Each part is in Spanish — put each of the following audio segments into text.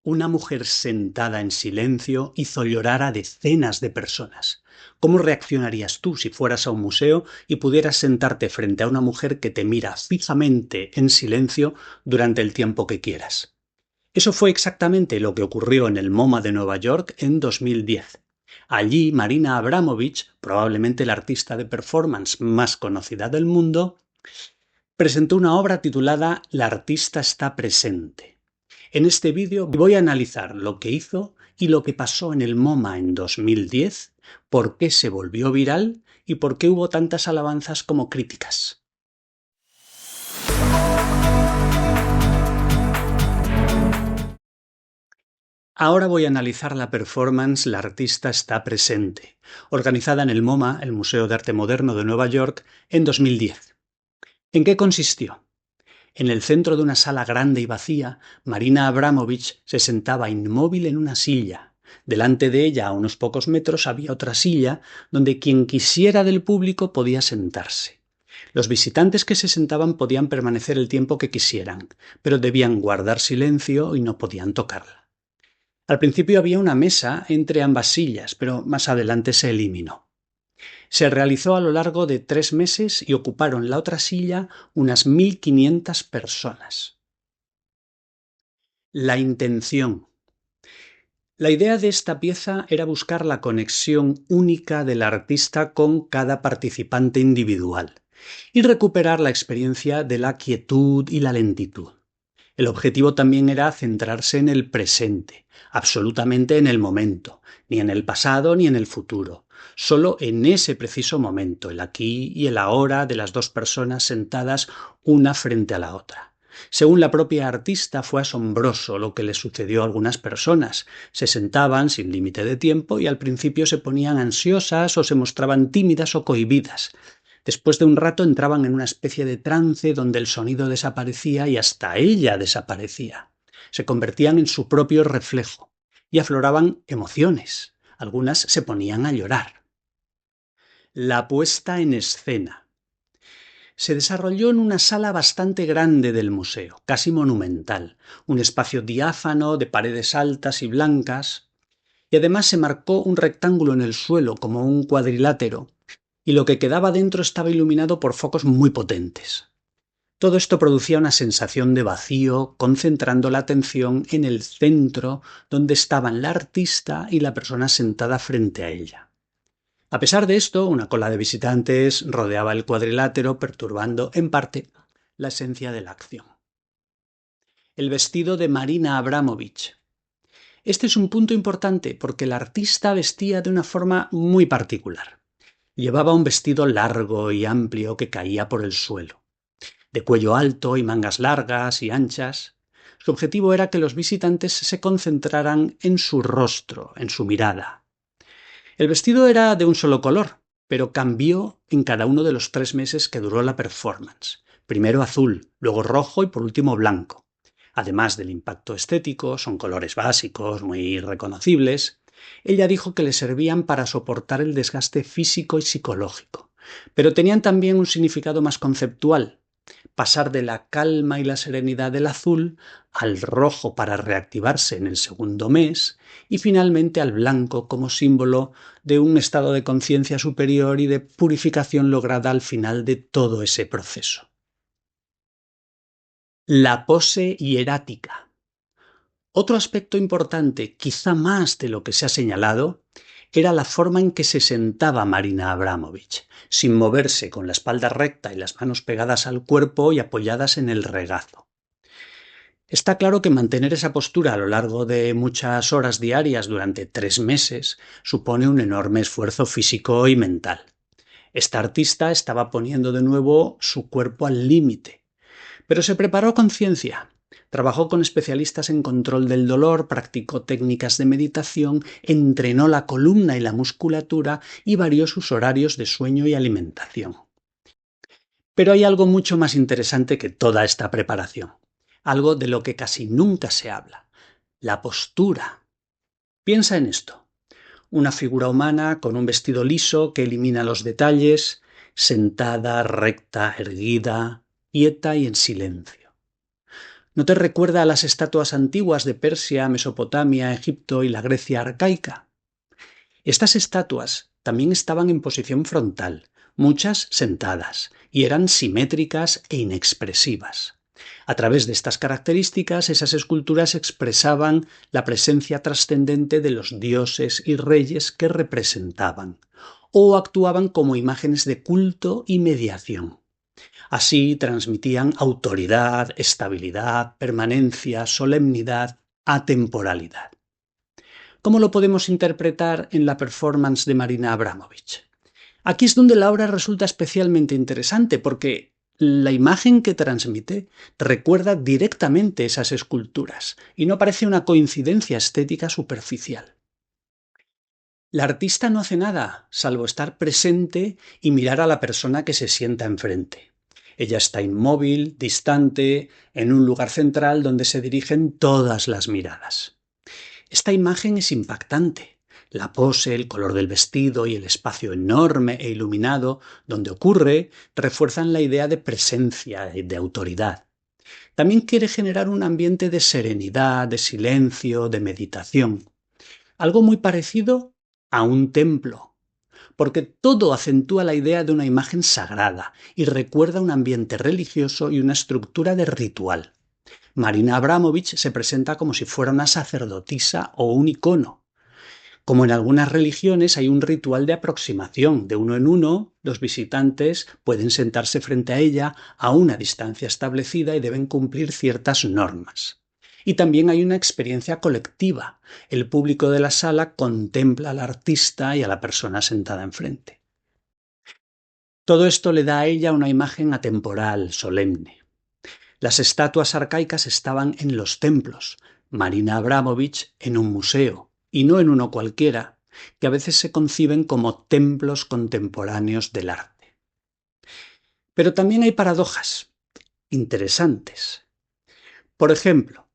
Una mujer sentada en silencio hizo llorar a decenas de personas. ¿Cómo reaccionarías tú si fueras a un museo y pudieras sentarte frente a una mujer que te mira fijamente en silencio durante el tiempo que quieras? Eso fue exactamente lo que ocurrió en el MoMA de Nueva York en 2010. Allí, Marina Abramović, probablemente la artista de performance más conocida del mundo, presentó una obra titulada La artista está presente. En este vídeo voy a analizar lo que hizo y lo que pasó en el MoMA en 2010, por qué se volvió viral y por qué hubo tantas alabanzas como críticas. Ahora voy a analizar la performance La artista está presente, organizada en el MoMA, el Museo de Arte Moderno de Nueva York, en 2010. ¿En qué consistió? En el centro de una sala grande y vacía, Marina Abramović se sentaba inmóvil en una silla. Delante de ella, a unos pocos metros, había otra silla donde quien quisiera del público podía sentarse. Los visitantes que se sentaban podían permanecer el tiempo que quisieran, pero debían guardar silencio y no podían tocarla. Al principio había una mesa entre ambas sillas, pero más adelante se eliminó. Se realizó a lo largo de 3 meses y ocuparon la otra silla unas 1.500 personas. La intención. La idea de esta pieza era buscar la conexión única del artista con cada participante individual y recuperar la experiencia de la quietud y la lentitud. El objetivo también era centrarse en el presente, absolutamente en el momento, ni en el pasado ni en el futuro, solo en ese preciso momento, el aquí y el ahora de las dos personas sentadas una frente a la otra. Según la propia artista, fue asombroso lo que le sucedió a algunas personas. Se sentaban sin límite de tiempo y al principio se ponían ansiosas o se mostraban tímidas o cohibidas. Después de un rato entraban en una especie de trance donde el sonido desaparecía y hasta ella desaparecía. Se convertían en su propio reflejo y afloraban emociones. Algunas se ponían a llorar. La puesta en escena. Se desarrolló en una sala bastante grande del museo, casi monumental, un espacio diáfano de paredes altas y blancas, y además se marcó un rectángulo en el suelo como un cuadrilátero, y lo que quedaba dentro estaba iluminado por focos muy potentes. Todo esto producía una sensación de vacío, concentrando la atención en el centro donde estaban la artista y la persona sentada frente a ella. A pesar de esto, una cola de visitantes rodeaba el cuadrilátero, perturbando en parte la esencia de la acción. El vestido de Marina Abramović. Este es un punto importante porque la artista vestía de una forma muy particular. Llevaba un vestido largo y amplio que caía por el suelo, de cuello alto y mangas largas y anchas. Su objetivo era que los visitantes se concentraran en su rostro, en su mirada. El vestido era de un solo color, pero cambió en cada uno de los 3 meses que duró la performance. Primero azul, luego rojo y por último blanco. Además del impacto estético, son colores básicos, muy reconocibles. Ella dijo que le servían para soportar el desgaste físico y psicológico, pero tenían también un significado más conceptual. Pasar de la calma y la serenidad del azul al rojo para reactivarse en el segundo mes y finalmente al blanco como símbolo de un estado de conciencia superior y de purificación lograda al final de todo ese proceso. La pose hierática. Otro aspecto importante, quizá más de lo que se ha señalado, era la forma en que se sentaba Marina Abramović, sin moverse, con la espalda recta y las manos pegadas al cuerpo y apoyadas en el regazo. Está claro que mantener esa postura a lo largo de muchas horas diarias durante 3 meses supone un enorme esfuerzo físico y mental. Esta artista estaba poniendo de nuevo su cuerpo al límite, pero se preparó con ciencia. Trabajó con especialistas en control del dolor, practicó técnicas de meditación, entrenó la columna y la musculatura y varió sus horarios de sueño y alimentación. Pero hay algo mucho más interesante que toda esta preparación, algo de lo que casi nunca se habla: la postura. Piensa en esto: una figura humana con un vestido liso que elimina los detalles, sentada, recta, erguida, quieta y en silencio. ¿No te recuerda a las estatuas antiguas de Persia, Mesopotamia, Egipto y la Grecia arcaica? Estas estatuas también estaban en posición frontal, muchas sentadas, y eran simétricas e inexpresivas. A través de estas características, esas esculturas expresaban la presencia trascendente de los dioses y reyes que representaban, o actuaban como imágenes de culto y mediación. Así transmitían autoridad, estabilidad, permanencia, solemnidad, atemporalidad. ¿Cómo lo podemos interpretar en la performance de Marina Abramovich? Aquí es donde la obra resulta especialmente interesante porque la imagen que transmite recuerda directamente esas esculturas y no parece una coincidencia estética superficial. La artista no hace nada, salvo estar presente y mirar a la persona que se sienta enfrente. Ella está inmóvil, distante, en un lugar central donde se dirigen todas las miradas. Esta imagen es impactante. La pose, el color del vestido y el espacio enorme e iluminado donde ocurre refuerzan la idea de presencia y de autoridad. También quiere generar un ambiente de serenidad, de silencio, de meditación. Algo muy parecido a un templo, porque todo acentúa la idea de una imagen sagrada y recuerda un ambiente religioso y una estructura de ritual. Marina Abramovich se presenta como si fuera una sacerdotisa o un icono. Como en algunas religiones hay un ritual de aproximación, de uno en uno, los visitantes pueden sentarse frente a ella a una distancia establecida y deben cumplir ciertas normas. Y también hay una experiencia colectiva. El público de la sala contempla al artista y a la persona sentada enfrente. Todo esto le da a ella una imagen atemporal, solemne. Las estatuas arcaicas estaban en los templos, Marina Abramovich en un museo, y no en uno cualquiera, que a veces se conciben como templos contemporáneos del arte. Pero también hay paradojas interesantes. Por ejemplo,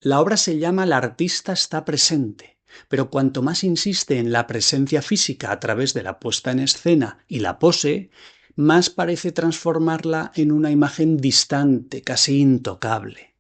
la obra se llama El artista está presente, pero cuanto más insiste en la presencia física a través de la puesta en escena y la pose, más parece transformarla en una imagen distante, casi intocable.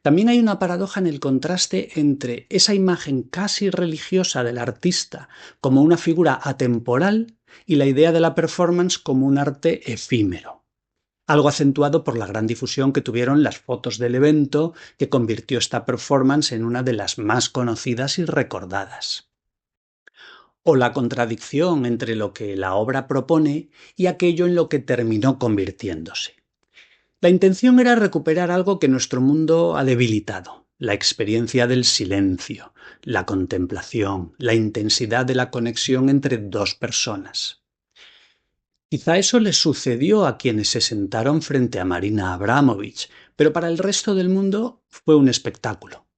También hay una paradoja en el contraste entre esa imagen casi religiosa del artista como una figura atemporal y la idea de la performance como un arte efímero. Algo acentuado por la gran difusión que tuvieron las fotos del evento que convirtió esta performance en una de las más conocidas y recordadas. O la contradicción entre lo que la obra propone y aquello en lo que terminó convirtiéndose. La intención era recuperar algo que nuestro mundo ha debilitado, la experiencia del silencio, la contemplación, la intensidad de la conexión entre dos personas. Quizá eso les sucedió a quienes se sentaron frente a Marina Abramovich, pero para el resto del mundo fue un espectáculo.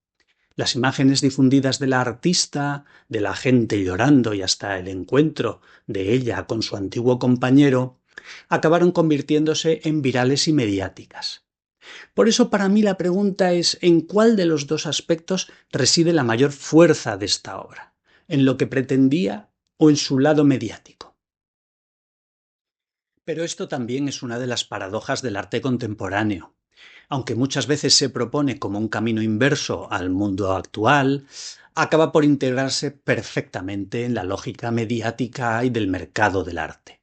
Las imágenes difundidas de la artista, de la gente llorando y hasta el encuentro de ella con su antiguo compañero, acabaron convirtiéndose en virales y mediáticas. Por eso para mí la pregunta es ¿en cuál de los dos aspectos reside la mayor fuerza de esta obra? ¿En lo que pretendía o en su lado mediático? Pero esto también es una de las paradojas del arte contemporáneo. Aunque muchas veces se propone como un camino inverso al mundo actual, acaba por integrarse perfectamente en la lógica mediática y del mercado del arte.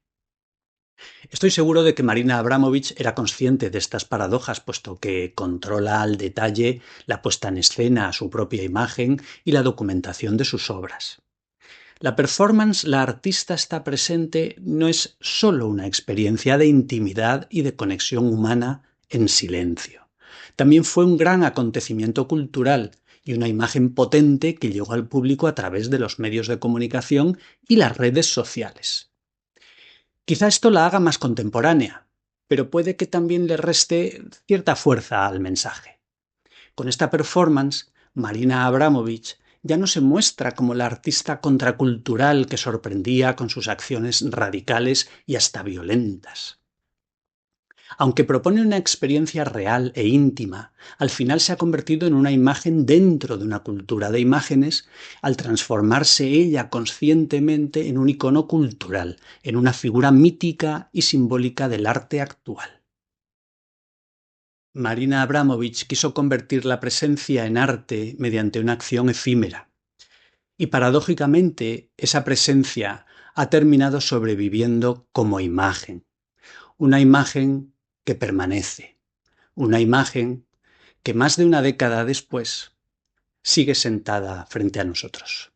Estoy seguro de que Marina Abramovich era consciente de estas paradojas, puesto que controla al detalle la puesta en escena, su propia imagen y la documentación de sus obras. La performance La artista está presente no es solo una experiencia de intimidad y de conexión humana en silencio. También fue un gran acontecimiento cultural y una imagen potente que llegó al público a través de los medios de comunicación y las redes sociales. Quizá esto la haga más contemporánea, pero puede que también le reste cierta fuerza al mensaje. Con esta performance, Marina Abramovich ya no se muestra como la artista contracultural que sorprendía con sus acciones radicales y hasta violentas. Aunque propone una experiencia real e íntima, al final se ha convertido en una imagen dentro de una cultura de imágenes al transformarse ella conscientemente en un icono cultural, en una figura mítica y simbólica del arte actual. Marina Abramovich quiso convertir la presencia en arte mediante una acción efímera. Y paradójicamente, esa presencia ha terminado sobreviviendo como imagen. Una imagen que permanece. Una imagen que más de una década después sigue sentada frente a nosotros.